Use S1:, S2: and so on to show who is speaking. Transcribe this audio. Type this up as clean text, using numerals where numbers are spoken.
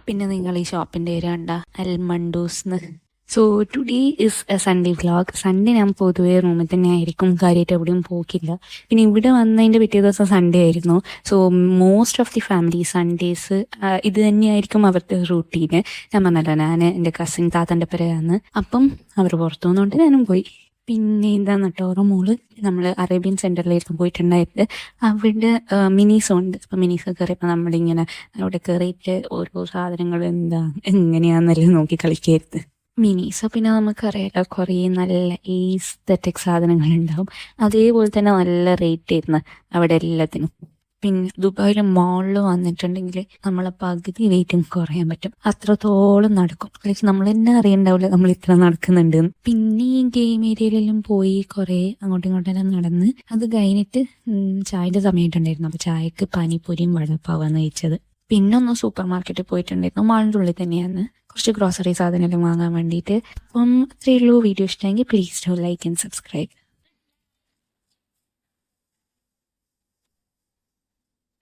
S1: പിന്നെ നിങ്ങൾ ഈ ഷോപ്പിൻ്റെ പേര് കണ്ട അൽമണ്ടൂസ്ന്ന്. So today is a Sunday vlog. Sunday ഞാൻ പൊതുവേ റൂമിൽ തന്നെ ആയിരിക്കും, കാര്യമായിട്ട് എവിടെയും പോക്കില്ല. പിന്നെ ഇവിടെ വന്നതിൻ്റെ പിറ്റേ ദിവസം സൺഡേ ആയിരുന്നു. So most of the family Sundays ഇത് തന്നെയായിരിക്കും അവരുടെ റൂട്ടീന്. ഞാൻ പറഞ്ഞല്ലോ, ഞാൻ എൻ്റെ കസിൻ താത്തൻ്റെ പേരാണ്, അപ്പം അവർ പുറത്തു പോകുന്നതുകൊണ്ട് ഞാനും പോയി. പിന്നെ എന്താന്ന് കേട്ടോ, മോള് നമ്മൾ അറേബ്യൻ സെൻറ്ററിലായിരുന്നു പോയിട്ടുണ്ടായിട്ട്. അവിടെ മിനീസോ ഉണ്ട്. അപ്പം മിനീസോ കയറിയപ്പോൾ നമ്മളിങ്ങനെ അവിടെ കയറിയിട്ട് ഓരോ സാധനങ്ങൾ എന്താ എങ്ങനെയാണെന്നെല്ലാം നോക്കി കളിക്കരുത്. മിനീസോ പിന്നെ നമുക്കറിയാലോ, കുറേ നല്ല ഈസ്തറ്റിക് സാധനങ്ങളുണ്ടാവും. അതേപോലെ തന്നെ നല്ല റേറ്റ് ആയിരുന്നു അവിടെ എല്ലാത്തിനും. പിന്നെ ദുബായിൽ മോളിൽ വന്നിട്ടുണ്ടെങ്കിൽ നമ്മളെ പകുതി വെയിറ്റും കുറയാൻ പറ്റും, അത്രത്തോളം നടക്കും. ലൈക്ക് നമ്മൾ തന്നെ അറിയണ്ടാവില്ല നമ്മൾ ഇത്ര നടക്കുന്നുണ്ട്. പിന്നെ ഈ ഗെയിം ഏരിയയിലെല്ലാം പോയി കുറേ അങ്ങോട്ടും ഇങ്ങോട്ടെല്ലാം നടന്ന് അത് കഴിഞ്ഞിട്ട് ചായയുടെ സമയമായിട്ടുണ്ടായിരുന്നു. അപ്പോൾ ചായക്ക് പാനിപ്പൂരിയും വടപ്പാവാന്ന് കഴിച്ചത്. പിന്നെ ഒന്ന് സൂപ്പർ മാർക്കറ്റിൽ പോയിട്ടുണ്ടായിരുന്നു, മാളിൻ്റെ ഉള്ളിൽ തന്നെയാണ്, കുറച്ച് ഗ്രോസറി സാധനമെല്ലാം വാങ്ങാൻ വേണ്ടിയിട്ട്. അപ്പം അത്രയേ ഉള്ളൂ. വീഡിയോ ഇഷ്ടമെങ്കിൽ please do like and subscribe.